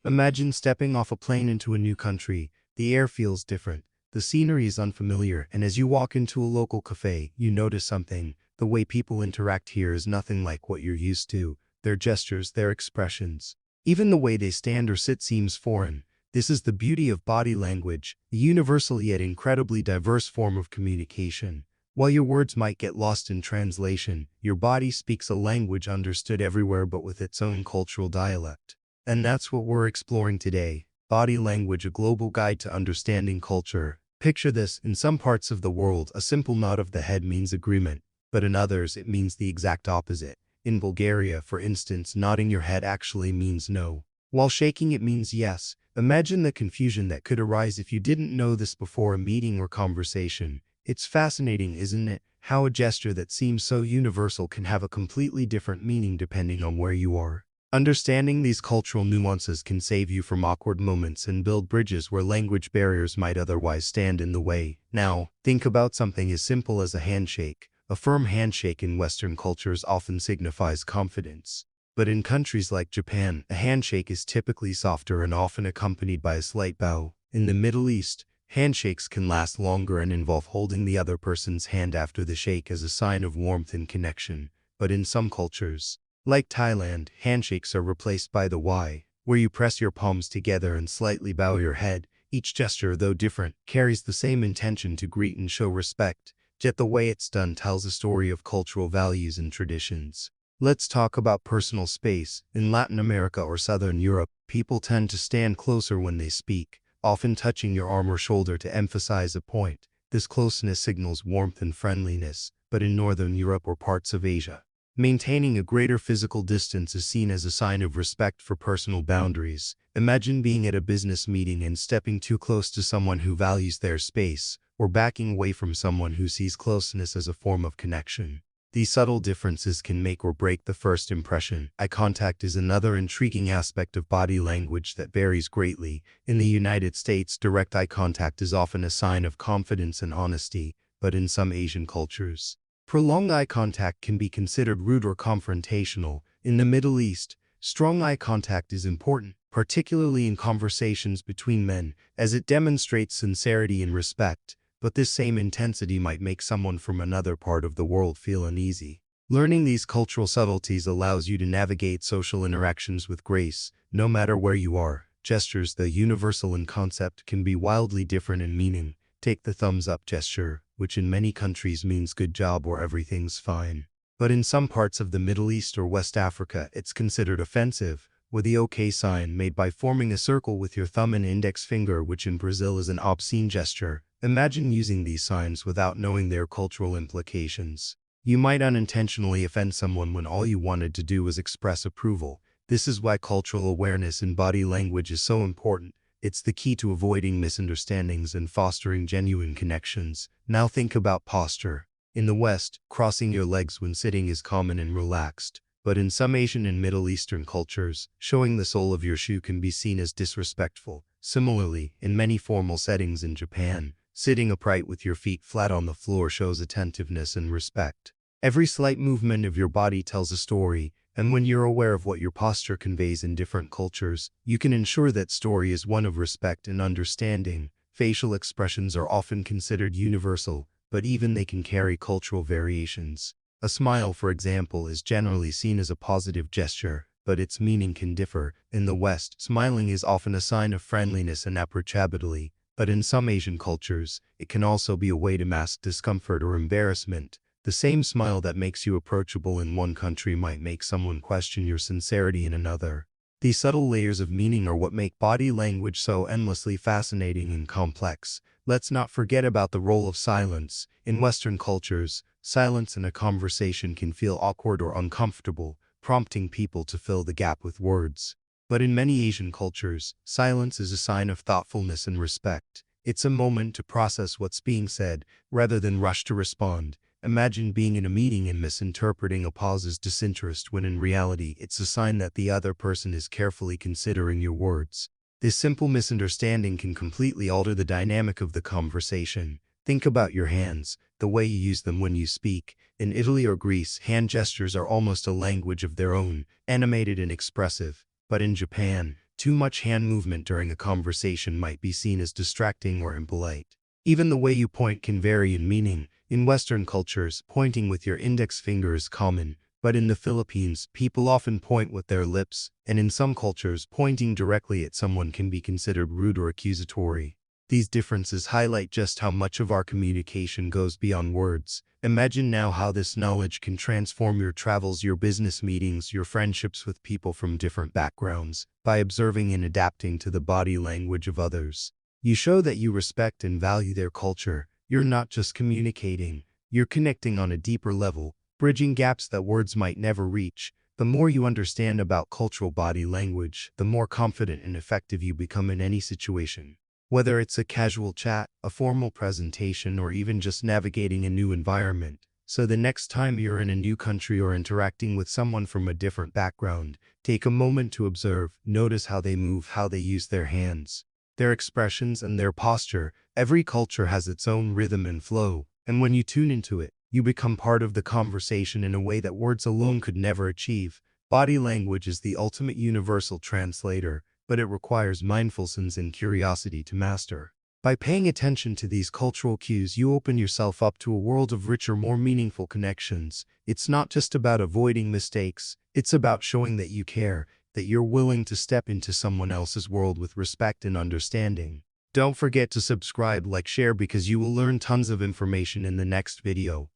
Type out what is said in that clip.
Imagine stepping off a plane into a new country. The air feels different. The scenery is unfamiliar, and as you walk into a local cafe, you notice something. The way people interact here is nothing like what you're used to. Their gestures, their expressions. Even the way they stand or sit seems foreign. This is the beauty of body language, a universal yet incredibly diverse form of communication. While your words might get lost in translation, your body speaks a language understood everywhere but with its own cultural dialect. And that's what we're exploring today. Body language, a global guide to understanding culture. Picture this: in some parts of the world, a simple nod of the head means agreement, but in others it means the exact opposite. In Bulgaria, for instance, nodding your head actually means no, while shaking it means yes. Imagine the confusion that could arise if you didn't know this before a meeting or conversation. It's fascinating, isn't it, how a gesture that seems so universal can have a completely different meaning depending on where you are. Understanding these cultural nuances can save you from awkward moments and build bridges where language barriers might otherwise stand in the way. Now, think about something as simple as a handshake. A firm handshake in Western cultures often signifies confidence. But in countries like Japan, a handshake is typically softer and often accompanied by a slight bow. In the Middle East, handshakes can last longer and involve holding the other person's hand after the shake as a sign of warmth and connection. But in some cultures, like Thailand, handshakes are replaced by the Y, where you press your palms together and slightly bow your head. Each gesture, though different, carries the same intention to greet and show respect, yet the way it's done tells a story of cultural values and traditions. Let's talk about personal space. In Latin America or Southern Europe, people tend to stand closer when they speak, often touching your arm or shoulder to emphasize a point. This closeness signals warmth and friendliness, but in Northern Europe or parts of Asia, maintaining a greater physical distance is seen as a sign of respect for personal boundaries. Imagine being at a business meeting and stepping too close to someone who values their space, or backing away from someone who sees closeness as a form of connection. These subtle differences can make or break the first impression. Eye contact is another intriguing aspect of body language that varies greatly. In the United States, direct eye contact is often a sign of confidence and honesty, but in some Asian cultures, prolonged eye contact can be considered rude or confrontational. In the Middle East, strong eye contact is important, particularly in conversations between men, as it demonstrates sincerity and respect. But this same intensity might make someone from another part of the world feel uneasy. Learning these cultural subtleties allows you to navigate social interactions with grace, no matter where you are. Gestures, though universal in concept, can be wildly different in meaning. Take the thumbs up gesture, which in many countries means good job or everything's fine. But in some parts of the Middle East or West Africa, it's considered offensive, with the OK sign made by forming a circle with your thumb and index finger, which in Brazil is an obscene gesture. Imagine using these signs without knowing their cultural implications. You might unintentionally offend someone when all you wanted to do was express approval. This is why cultural awareness in body language is so important. It's the key to avoiding misunderstandings and fostering genuine connections. Now think about posture. In the West, crossing your legs when sitting is common and relaxed. But in some Asian and Middle Eastern cultures, showing the sole of your shoe can be seen as disrespectful. Similarly, in many formal settings in Japan, sitting upright with your feet flat on the floor shows attentiveness and respect. Every slight movement of your body tells a story, and when you're aware of what your posture conveys in different cultures, you can ensure that story is one of respect and understanding. Facial expressions are often considered universal, but even they can carry cultural variations. A smile, for example, is generally seen as a positive gesture, but its meaning can differ. In the West, smiling is often a sign of friendliness and approachability, but in some Asian cultures, it can also be a way to mask discomfort or embarrassment. The same smile that makes you approachable in one country might make someone question your sincerity in another. These subtle layers of meaning are what make body language so endlessly fascinating and complex. Let's not forget about the role of silence. In Western cultures, silence in a conversation can feel awkward or uncomfortable, prompting people to fill the gap with words. But in many Asian cultures, silence is a sign of thoughtfulness and respect. It's a moment to process what's being said, rather than rush to respond. Imagine being in a meeting and misinterpreting a pause as disinterest when in reality it's a sign that the other person is carefully considering your words. This simple misunderstanding can completely alter the dynamic of the conversation. Think about your hands, the way you use them when you speak. In Italy or Greece, hand gestures are almost a language of their own, animated and expressive. But in Japan, Too much hand movement during a conversation might be seen as distracting or impolite. Even the way you point can vary in meaning. In Western cultures, pointing with your index finger is common, but in the Philippines, people often point with their lips, and in some cultures, pointing directly at someone can be considered rude or accusatory. These differences highlight just how much of our communication goes beyond words. Imagine now how this knowledge can transform your travels, your business meetings, your friendships with people from different backgrounds. By observing and adapting to the body language of others, you show that you respect and value their culture. You're not just communicating, you're connecting on a deeper level, bridging gaps that words might never reach. The more you understand about cultural body language, the more confident and effective you become in any situation. Whether it's a casual chat, a formal presentation, or even just navigating a new environment. So the next time you're in a new country or interacting with someone from a different background, take a moment to observe, notice how they move, how they use their hands, their expressions, and their posture. Every culture has its own rhythm and flow, and when you tune into it, you become part of the conversation in a way that words alone could never achieve. Body language is the ultimate universal translator, but it requires mindfulness and curiosity to master. By paying attention to these cultural cues, you open yourself up to a world of richer, more meaningful connections. It's not just about avoiding mistakes, it's about showing that you care, that you're willing to step into someone else's world with respect and understanding. Don't forget to subscribe, like, share, because you will learn tons of information in the next video.